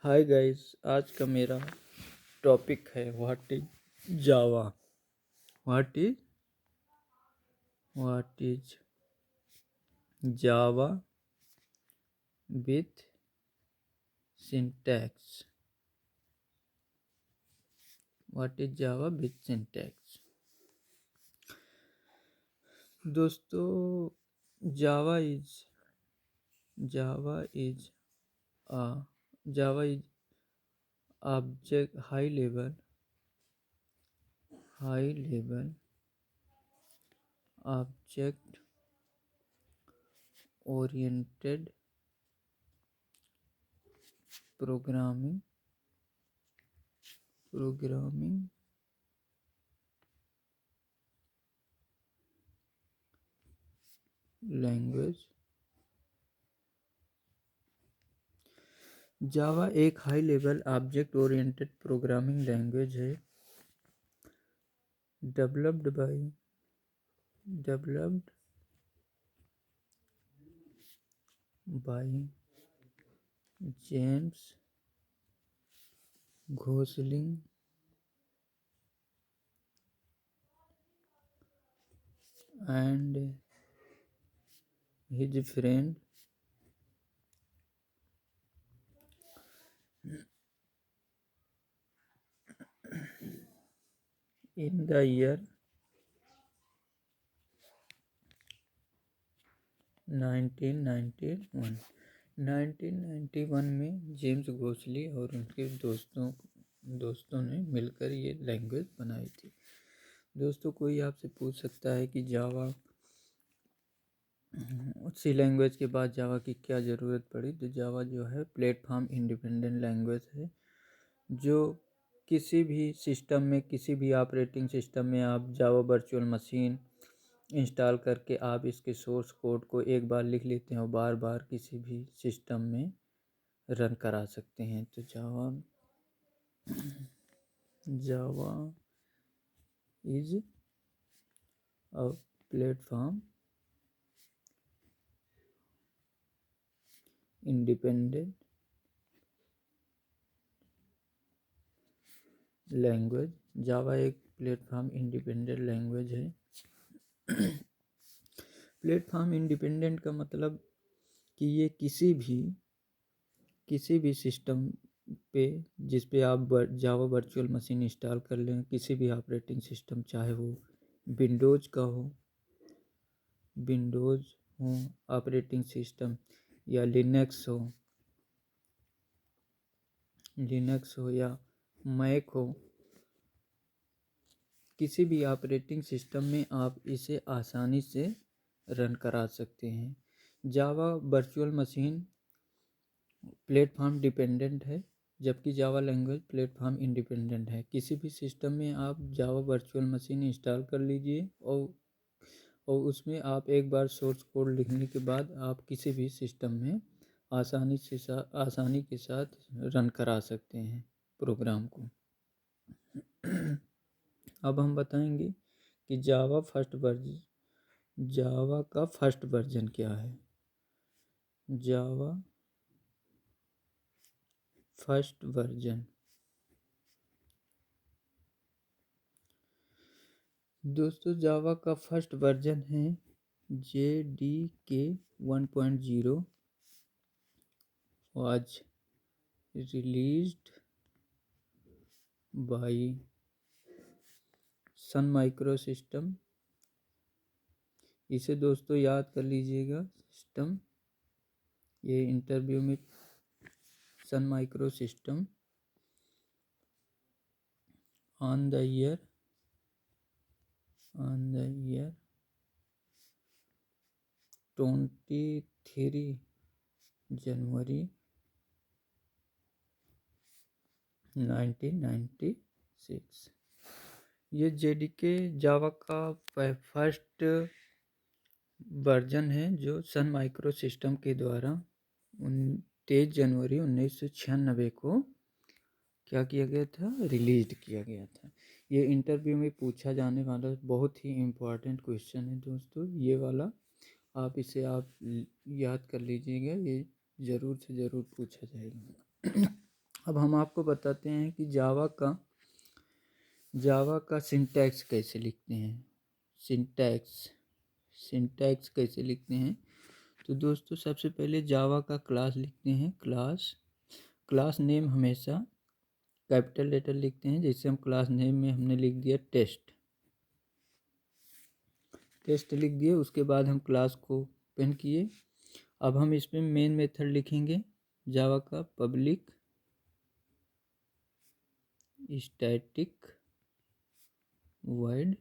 Hi guys, आज का मेरा टॉपिक है what is Java. What is Java with syntax. What is Java with syntax. दोस्तों, Java is Java is a Java is high level object oriented programming language. Java एक high level object oriented programming language है developed by James Gosling and his friend in the year 1991। 1991 में James घोसली और उनके दोस्तों ने मिलकर ये language बनाई थी। दोस्तों, कोई आपसे पूछ सकता है कि जावा उसी लैंग्वेज के बाद जावा की क्या ज़रूरत पड़ी। तो जावा जो है प्लेटफॉर्म इंडिपेंडेंट लैंग्वेज है, जो किसी भी सिस्टम में, किसी भी ऑपरेटिंग सिस्टम में आप जावा वर्चुअल मशीन इंस्टॉल करके आप इसके सोर्स कोड को एक बार लिख लेते हैं और बार बार किसी भी सिस्टम में रन करा सकते हैं। तो Java is a platform independent language. Java एक प्लेटफॉर्म इंडिपेंडेंट लैंग्वेज है। प्लेटफॉर्म इंडिपेंडेंट का मतलब कि ये किसी भी सिस्टम पे जिस पे आप जावा वर्चुअल मशीन इंस्टॉल कर लें, किसी भी ऑपरेटिंग सिस्टम, चाहे वो विंडोज़ का हो ऑपरेटिंग सिस्टम, या लिनक्स हो या मैक हो, किसी भी ऑपरेटिंग सिस्टम में आप इसे आसानी से रन करा सकते हैं। Java virtual machine platform dependent है, जबकि जावा लैंग्वेज प्लेटफॉर्म इंडिपेंडेंट है। किसी भी सिस्टम में आप जावा वर्चुअल मशीन इंस्टॉल कर लीजिए और उसमें आप एक बार सोर्स कोड लिखने के बाद आप किसी भी सिस्टम में आसानी के साथ रन करा सकते हैं प्रोग्राम को। अब हम बताएंगे कि जावा का फर्स्ट वर्जन क्या है। जावा फर्स्ट वर्जन, दोस्तों, जावा का फर्स्ट वर्जन है JDK 1.0 was released by Sun Micro System. इसे दोस्तों याद कर लीजिएगा, सिस्टम, ये इंटरव्यू में Sun Micro System on the year 23 January 1996। ये JDK जावा का फर्स्ट वर्जन है जो सन माइक्रो सिस्टम के द्वारा 23 जनवरी 1996 को क्या किया गया था, रिलीज किया गया था। ये इंटरव्यू में पूछा जाने वाला बहुत ही इम्पोर्टेंट क्वेश्चन है दोस्तों, ये वाला आप याद कर लीजिएगा, ये ज़रूर से ज़रूर पूछा जाएगा। अब हम आपको बताते हैं कि जावा का सिंटैक्स कैसे लिखते हैं। सिंटैक्स कैसे लिखते हैं, तो दोस्तों सबसे पहले जावा का क्लास लिखते हैं। क्लास नेम हमेशा कैपिटल लेटर लिखते हैं। जैसे हम क्लास नेम में हमने लिख दिया टेस्ट लिख दिए, उसके बाद हम क्लास को ओपन किए। अब हम इसमें मेन मेथड लिखेंगे जावा का, पब्लिक स्टैटिक वॉइड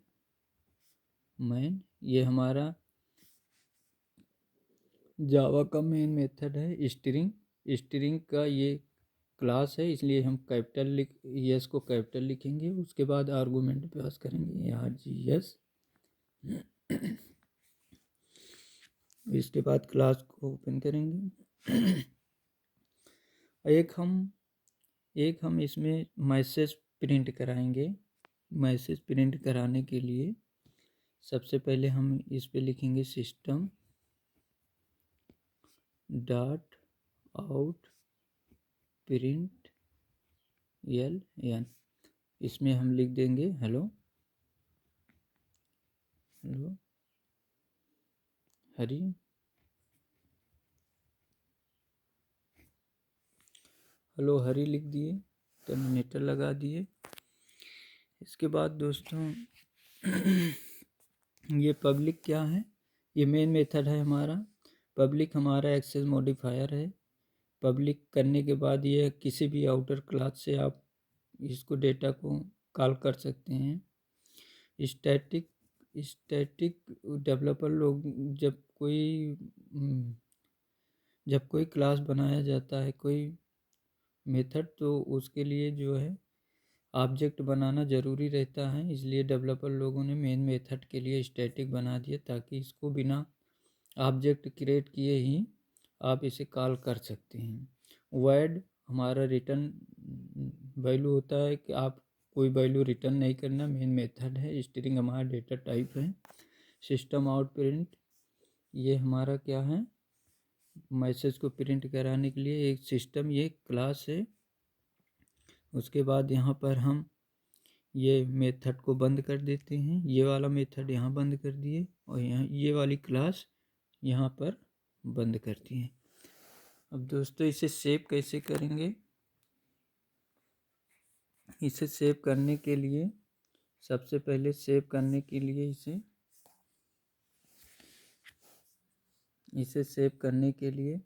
मैन। ये हमारा जावा का मेन मेथड है। स्ट्रिंग का ये क्लास है, इसलिए हम यस को कैपिटल लिखेंगे। उसके बाद आर्गूमेंट पास करेंगे यहाँ GS। इसके बाद क्लास को ओपन करेंगे। एक हम इसमें मैसेज प्रिंट कराएंगे। मैसेज प्रिंट कराने के लिए सबसे पहले हम इस पे लिखेंगे system dot out print LN। इसमें हम लिख देंगे हेलो हरी। हेलो हरी लिख दिए, टर्मिनेटर लगा दिए। इसके बाद दोस्तों ये पब्लिक क्या है, ये मेन मेथड है हमारा। पब्लिक हमारा एक्सेस मॉडिफायर है। पब्लिक करने के बाद ये किसी भी आउटर क्लास से आप इसको डेटा को कॉल कर सकते हैं। स्टैटिक डेवलपर लोग जब कोई क्लास बनाया जाता है, कोई मेथड, तो उसके लिए जो है ऑब्जेक्ट बनाना ज़रूरी रहता है। इसलिए डेवलपर लोगों ने मेन मेथड के लिए स्टैटिक बना दिया, ताकि इसको बिना ऑब्जेक्ट क्रिएट किए ही आप इसे कॉल कर सकते हैं। वॉइड हमारा रिटर्न वैल्यू होता है कि आप कोई वैल्यू रिटर्न नहीं करना, मेन मेथड है। स्ट्रिंग हमारा डेटा टाइप है। सिस्टम आउट प्रिंट, ये हमारा क्या है, मैसेज को प्रिंट कराने के लिए एक सिस्टम, ये क्लास है। उसके बाद यहाँ पर हम ये मेथड को बंद कर देते हैं। ये वाला मेथड यहाँ बंद कर दिए, और यहाँ ये वाली क्लास यहाँ पर बंद करती है। अब दोस्तों इसे सेव कैसे करेंगे, इसे सेव करने के लिए सबसे पहले इसे सेव करने के लिए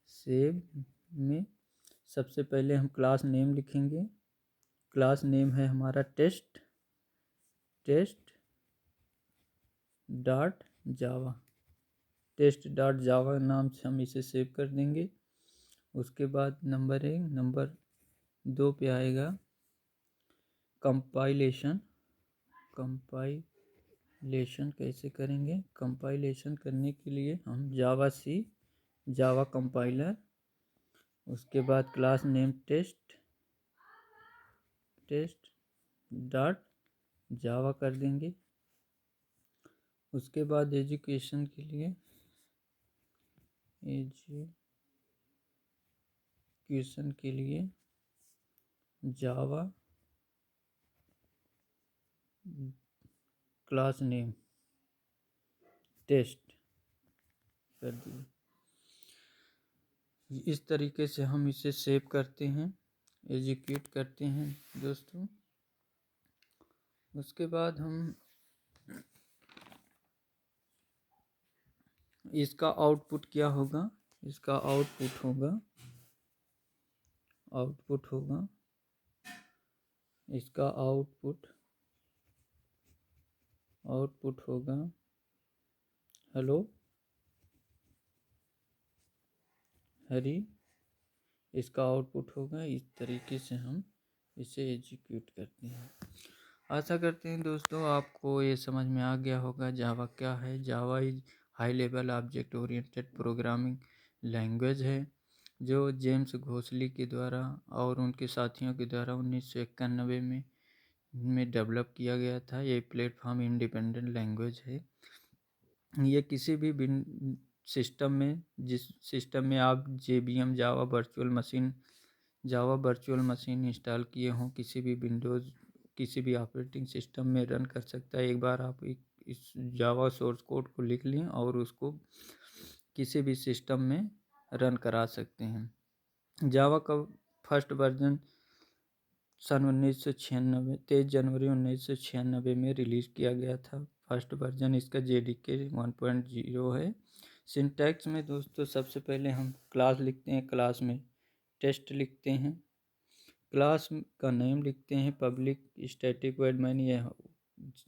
सेव में सबसे पहले हम क्लास नेम लिखेंगे। क्लास नेम है हमारा टेस्ट डॉट जावा नाम से हम इसे सेव कर देंगे। उसके बाद नंबर 2 पे आएगा कंपाइलेशन कैसे करेंगे। कंपाइलेशन करने के लिए हम जावा कंपाइलर, उसके बाद class name test dot Java कर देंगे। उसके बाद एजुकेशन के लिए जावा क्लास नेम टेस्ट कर दिए। इस तरीके से हम इसे सेव करते हैं, एग्जीक्यूट करते हैं दोस्तों। उसके बाद हम इसका आउटपुट क्या होगा, इसका आउटपुट होगा इसका आउटपुट होगा हेलो हरी। इसका आउटपुट होगा। इस तरीके से हम इसे एग्जीक्यूट करते हैं। आशा करते हैं दोस्तों आपको ये समझ में आ गया होगा जावा क्या है। Java is high level object oriented programming language है, जो जेम्स घोसली के द्वारा और उनके साथियों के द्वारा 1991 में डेवलप किया गया था। ये प्लेटफॉर्म इंडिपेंडेंट लैंग्वेज है। ये किसी भी सिस्टम में, जिस सिस्टम में आप JVM Java virtual machine Java virtual machine install किए हों किसी भी विंडोज़ किसी भी ऑपरेटिंग सिस्टम में रन कर सकता है। एक बार आप इस जावा सोर्स कोड को लिख लें और उसको किसी भी सिस्टम में रन करा सकते हैं। जावा का फर्स्ट वर्जन सन 1996 23 जनवरी 1996 में रिलीज़ किया गया था। फर्स्ट वर्जन इसका JDK 1.0 है। सिंटैक्स में दोस्तों सबसे पहले हम क्लास लिखते हैं, क्लास में टेस्ट लिखते हैं, क्लास का नेम लिखते हैं, पब्लिक स्टैटिक वॉइड मैन, यह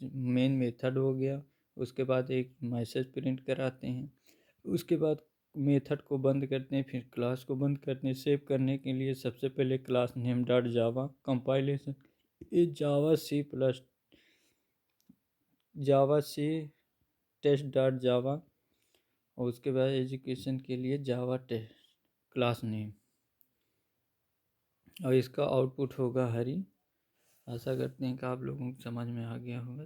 मेन मेथड हो गया। उसके बाद एक मैसेज प्रिंट कराते हैं, उसके बाद मेथड को बंद करते हैं, फिर क्लास को बंद करते हैं। सेव करने के लिए सबसे पहले क्लास नेम डॉट जावा, कंपाइलेशन ये जावा सी टेस्ट डॉट जावा, और उसके बाद एजुकेशन के लिए जावा टेस्ट क्लास नेम, और इसका आउटपुट होगा हरी। आशा करते हैं कि आप लोगों को समझ में आ गया होगा।